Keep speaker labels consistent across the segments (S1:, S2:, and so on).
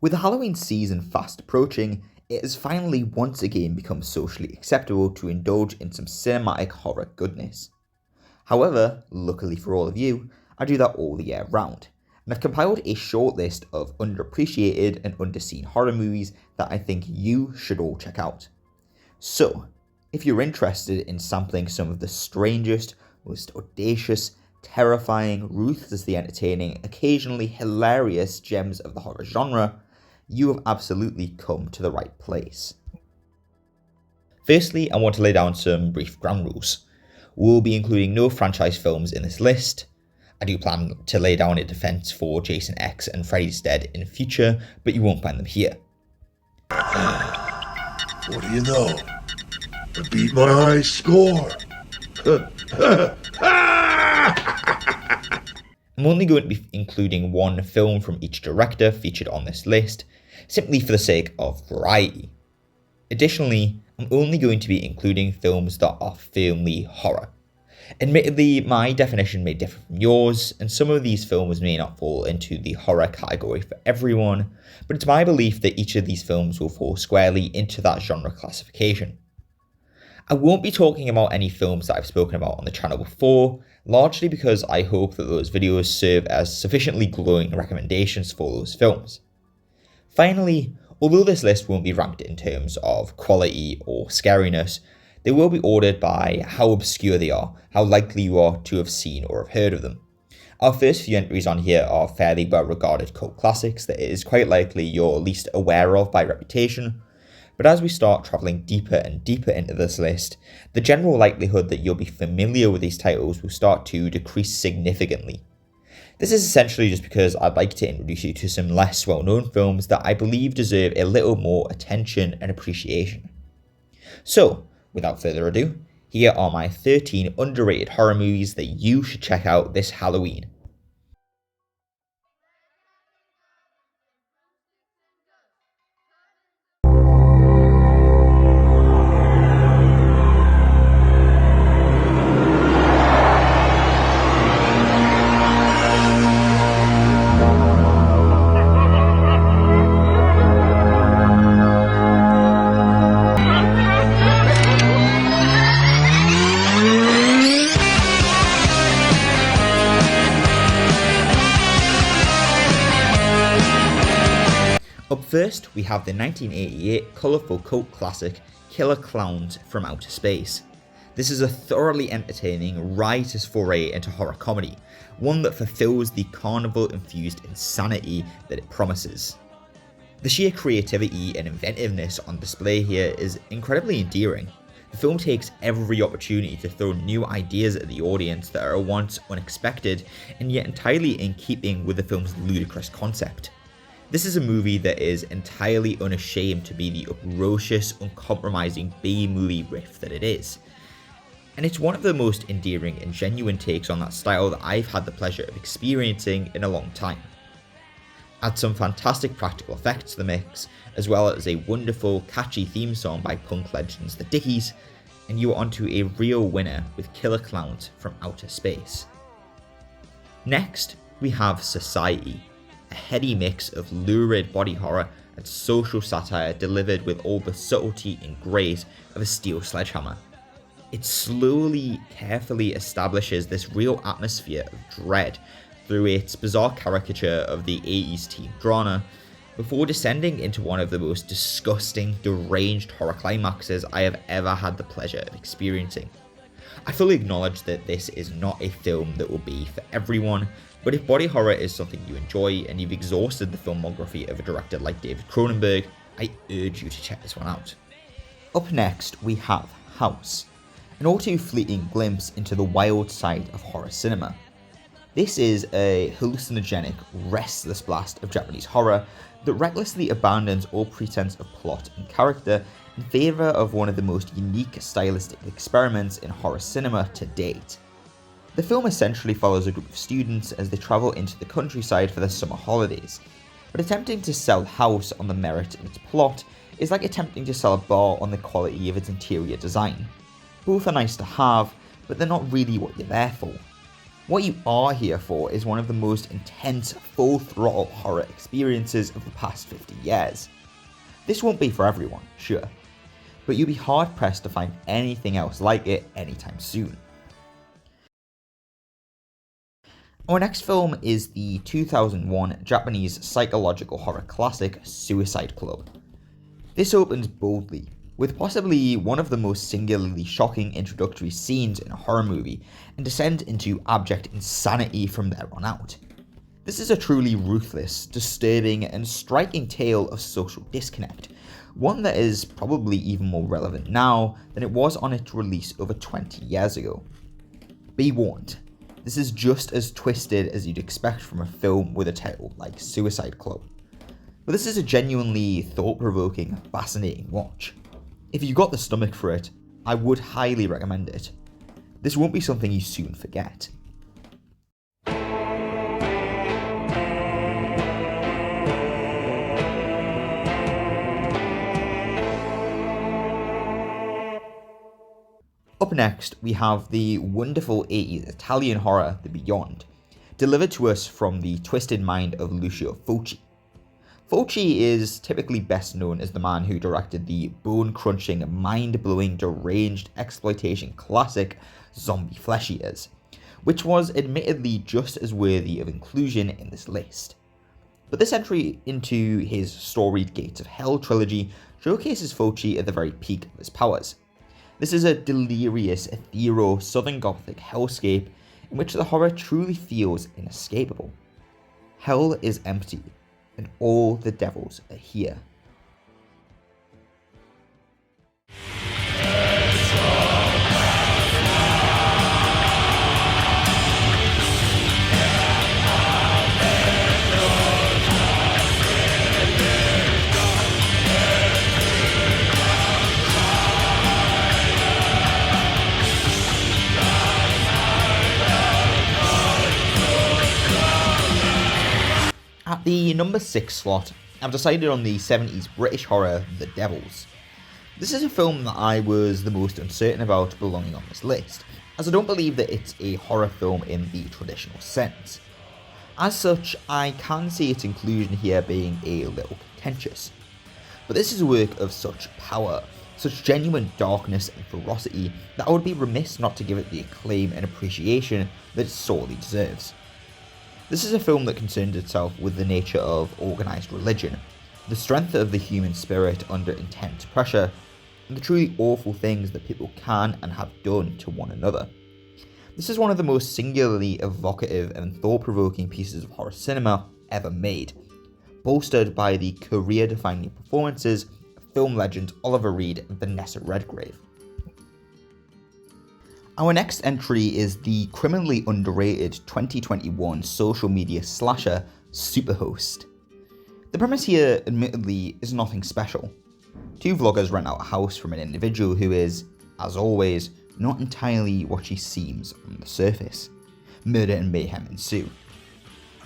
S1: With the Halloween season fast approaching, it has finally once again become socially acceptable to indulge in some cinematic horror goodness. However, luckily for all of you, I do that all the year round, and I've compiled a short list of underappreciated and underseen horror movies that I think you should all check out. So, if you're interested in sampling some of the strangest, most audacious, terrifying, ruthlessly entertaining, occasionally hilarious gems of the horror genre, you have absolutely come to the right place. Firstly, I want to lay down some brief ground rules. We'll be including no franchise films in this list. I do plan to lay down a defense for Jason X and Freddy's Dead in future, but you won't find them here.
S2: What do you know? I beat my high score.
S1: I'm only going to be including one film from each director featured on this list, simply for the sake of variety. Additionally, I'm only going to be including films that are firmly horror. Admittedly, my definition may differ from yours, and some of these films may not fall into the horror category for everyone, but it's my belief that each of these films will fall squarely into that genre classification. I won't be talking about any films that I've spoken about on the channel before, largely because I hope that those videos serve as sufficiently glowing recommendations for those films. Finally, although this list won't be ranked in terms of quality or scariness, they will be ordered by how obscure they are, how likely you are to have seen or have heard of them. Our first few entries on here are fairly well regarded cult classics that it is quite likely you're least aware of by reputation, but as we start travelling deeper and deeper into this list, the general likelihood that you'll be familiar with these titles will start to decrease significantly. This is essentially just because I'd like to introduce you to some less well-known films that I believe deserve a little more attention and appreciation. So, without further ado, here are my 13 underrated horror movies that you should check out this Halloween. Up first, we have the 1988 colourful cult classic Killer Klowns from Outer Space. This is a thoroughly entertaining, riotous foray into horror comedy, one that fulfills the carnival-infused insanity that it promises. The sheer creativity and inventiveness on display here is incredibly endearing. The film takes every opportunity to throw new ideas at the audience that are once unexpected and yet entirely in keeping with the film's ludicrous concept. This is a movie that is entirely unashamed to be the uproarious, uncompromising B-movie riff that it is. And it's one of the most endearing and genuine takes on that style that I've had the pleasure of experiencing in a long time. Add some fantastic practical effects to the mix, as well as a wonderful, catchy theme song by punk legends The Dickies, and you are onto a real winner with Killer Klowns from Outer Space. Next, we have Society, a heady mix of lurid body horror and social satire delivered with all the subtlety and grace of a steel sledgehammer. It slowly, carefully establishes this real atmosphere of dread through its bizarre caricature of the 80s teen drama, before descending into one of the most disgusting, deranged horror climaxes I have ever had the pleasure of experiencing. I fully acknowledge that this is not a film that will be for everyone, but if body horror is something you enjoy and you've exhausted the filmography of a director like David Cronenberg, I urge you to check this one out. Up next, we have House, an all too fleeting glimpse into the wild side of horror cinema. This is a hallucinogenic, restless blast of Japanese horror that recklessly abandons all pretense of plot and character in favour of one of the most unique stylistic experiments in horror cinema to date. The film essentially follows a group of students as they travel into the countryside for their summer holidays, but attempting to sell House on the merit of its plot is like attempting to sell a bar on the quality of its interior design. Both are nice to have, but they're not really what you're there for. What you are here for is one of the most intense, full-throttle horror experiences of the past 50 years. This won't be for everyone, sure, but you'll be hard-pressed to find anything else like it anytime soon. Our next film is the 2001 Japanese psychological horror classic Suicide Club. This opens boldly, with possibly one of the most singularly shocking introductory scenes in a horror movie, and descends into abject insanity from there on out. This is a truly ruthless, disturbing, and striking tale of social disconnect, one that is probably even more relevant now than it was on its release over 20 years ago. Be warned, this is just as twisted as you'd expect from a film with a title like Suicide Club. But this is a genuinely thought-provoking, fascinating watch. If you've got the stomach for it, I would highly recommend it. This won't be something you soon forget. Up next, we have the wonderful 80s Italian horror The Beyond, delivered to us from the twisted mind of Lucio Fulci. Fulci is typically best known as the man who directed the bone-crunching, mind-blowing, deranged exploitation classic Zombie Flesh Eaters, which was admittedly just as worthy of inclusion in this list. But this entry into his storied Gates of Hell trilogy showcases Fulci at the very peak of his powers. This is a delirious, ethereal, Southern Gothic hellscape in which the horror truly feels inescapable. Hell is empty, and all the devils are here. At the number 6 slot, I've decided on the 70s British horror The Devils. This is a film that I was the most uncertain about belonging on this list, as I don't believe that it's a horror film in the traditional sense. As such, I can see its inclusion here being a little contentious. But this is a work of such power, such genuine darkness and ferocity, that I would be remiss not to give it the acclaim and appreciation that it sorely deserves. This is a film that concerns itself with the nature of organised religion, the strength of the human spirit under intense pressure, and the truly awful things that people can and have done to one another. This is one of the most singularly evocative and thought-provoking pieces of horror cinema ever made, bolstered by the career-defining performances of film legends Oliver Reed and Vanessa Redgrave. Our next entry is the criminally underrated 2021 social media slasher Superhost. The premise here, admittedly, is nothing special. Two vloggers rent out a house from an individual who is, as always, not entirely what she seems on the surface. Murder and mayhem ensue.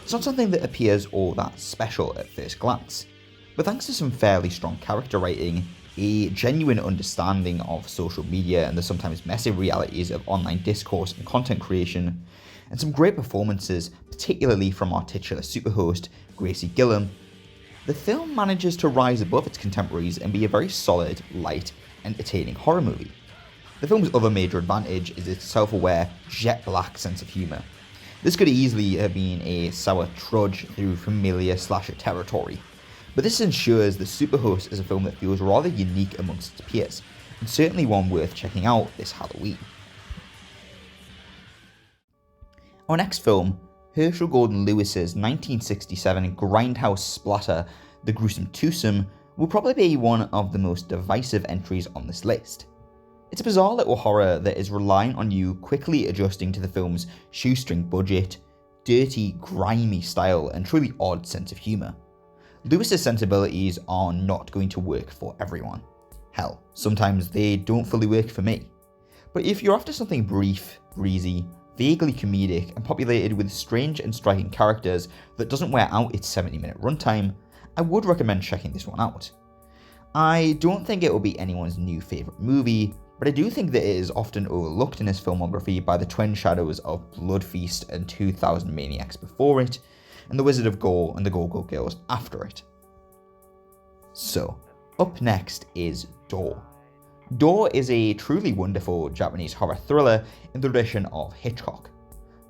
S1: It's not something that appears all that special at first glance, but thanks to some fairly strong character writing, a genuine understanding of social media and the sometimes messy realities of online discourse and content creation, and some great performances, particularly from our titular superhost, Gracie Gillam, the film manages to rise above its contemporaries and be a very solid, light, entertaining horror movie. The film's other major advantage is its self-aware, jet-black sense of humour. This could easily have been a sour trudge through familiar slasher territory, but this ensures that Superhost is a film that feels rather unique amongst its peers, and certainly one worth checking out this Halloween. Our next film, Herschel Gordon Lewis's 1967 grindhouse splatter, The Gruesome Twosome, will probably be one of the most divisive entries on this list. It's a bizarre little horror that is relying on you quickly adjusting to the film's shoestring budget, dirty, grimy style, and truly odd sense of humour. Lewis's sensibilities are not going to work for everyone. Hell, sometimes they don't fully work for me. But if you're after something brief, breezy, vaguely comedic, and populated with strange and striking characters that doesn't wear out its 70-minute runtime, I would recommend checking this one out. I don't think it will be anyone's new favourite movie, but I do think that it is often overlooked in his filmography by the twin shadows of Blood Feast and 2000 Maniacs before it, and The Wizard of Gore and The Go-Go Girls after it. So, up next is Door. Door is a truly wonderful Japanese horror thriller in the tradition of Hitchcock.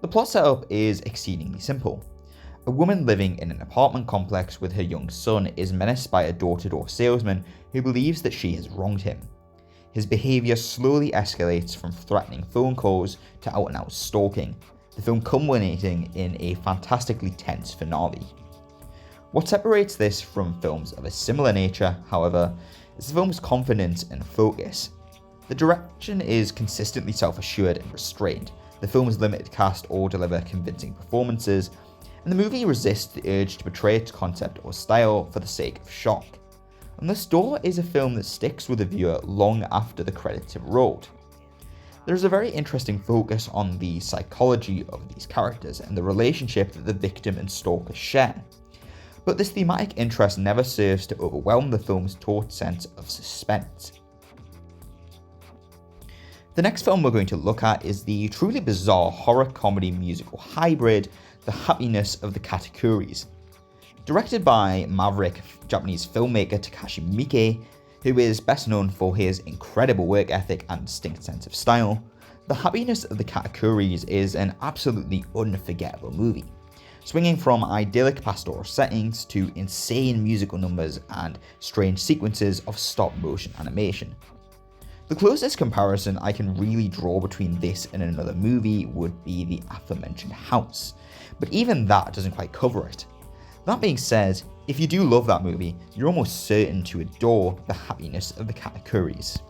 S1: The plot setup is exceedingly simple. A woman living in an apartment complex with her young son is menaced by a door-to-door salesman who believes that she has wronged him. His behaviour slowly escalates from threatening phone calls to out-and-out stalking, the film culminating in a fantastically tense finale. What separates this from films of a similar nature, however, is the film's confidence and focus. The direction is consistently self-assured and restrained, the film's limited cast all deliver convincing performances, and the movie resists the urge to portray its concept or style for the sake of shock. And this Door is a film that sticks with the viewer long after the credits have rolled. There is a very interesting focus on the psychology of these characters and the relationship that the victim and stalker share. But this thematic interest never serves to overwhelm the film's taut sense of suspense. The next film we're going to look at is the truly bizarre horror-comedy musical hybrid, The Happiness of the Katakuris. Directed by maverick Japanese filmmaker Takashi Miike, who is best known for his incredible work ethic and distinct sense of style, The Happiness of the Katakuris is an absolutely unforgettable movie, swinging from idyllic pastoral settings to insane musical numbers and strange sequences of stop-motion animation. The closest comparison I can really draw between this and another movie would be the aforementioned House, but even that doesn't quite cover it. That being said, if you do love that movie, you're almost certain to adore The Happiness of the Katakuris.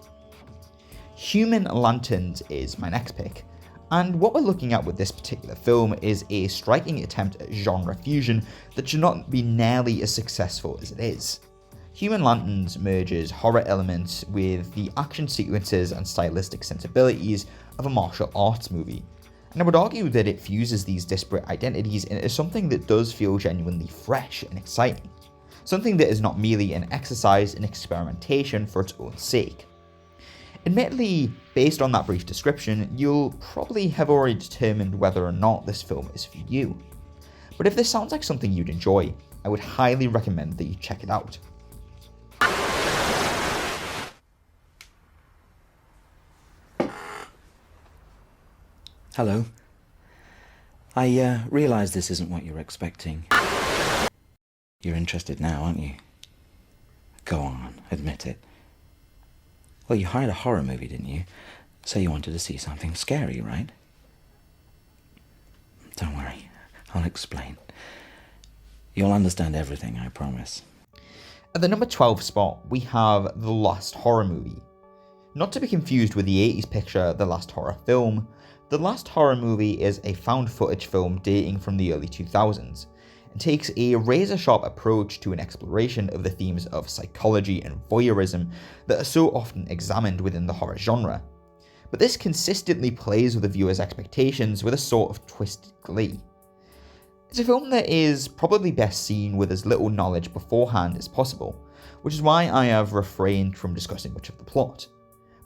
S1: Human Lanterns is my next pick, and what we're looking at with this particular film is a striking attempt at genre fusion that should not be nearly as successful as it is. Human Lanterns merges horror elements with the action sequences and stylistic sensibilities of a martial arts movie, and I would argue that it fuses these disparate identities into something that does feel genuinely fresh and exciting, something that is not merely an exercise in experimentation for its own sake. Admittedly, based on that brief description, you'll probably have already determined whether or not this film is for you. But if this sounds like something you'd enjoy, I would highly recommend that you check it out.
S3: Hello. I realise this isn't what you're expecting. You're interested now, aren't you? Go on, admit it. Well, you hired a horror movie, didn't you? So you wanted to see something scary, right? Don't worry, I'll explain. You'll understand everything, I promise.
S1: At the number 12 spot, we have The Last Horror Movie. Not to be confused with the 80s picture The Last Horror Film, The Last Horror Movie is a found footage film dating from the early 2000s, and takes a razor-sharp approach to an exploration of the themes of psychology and voyeurism that are so often examined within the horror genre. But this consistently plays with the viewer's expectations with a sort of twisted glee. It's a film that is probably best seen with as little knowledge beforehand as possible, which is why I have refrained from discussing much of the plot.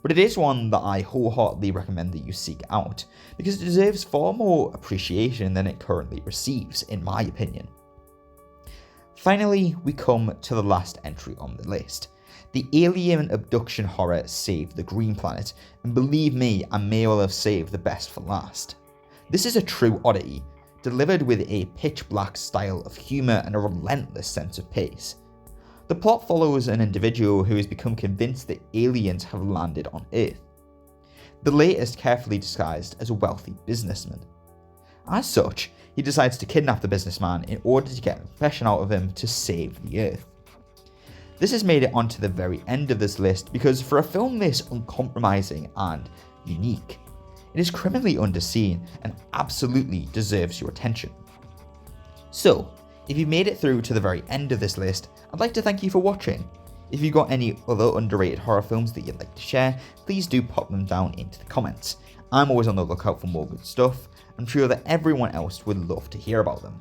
S1: But it is one that I wholeheartedly recommend that you seek out, because it deserves far more appreciation than it currently receives, in my opinion. Finally, we come to the last entry on the list, the alien abduction horror Save the Green Planet, and believe me, I may well have saved the best for last. This is a true oddity, delivered with a pitch-black style of humour and a relentless sense of pace. The plot follows an individual who has become convinced that aliens have landed on Earth. The latest carefully disguised as a wealthy businessman. As such, he decides to kidnap the businessman in order to get a confession out of him to save the Earth. This has made it onto the very end of this list because for a film this uncompromising and unique, it is criminally underseen and absolutely deserves your attention. So, if you've made it through to the very end of this list, I'd like to thank you for watching. If you've got any other underrated horror films that you'd like to share, please do pop them down into the comments. I'm always on the lookout for more good stuff. I'm sure that everyone else would love to hear about them.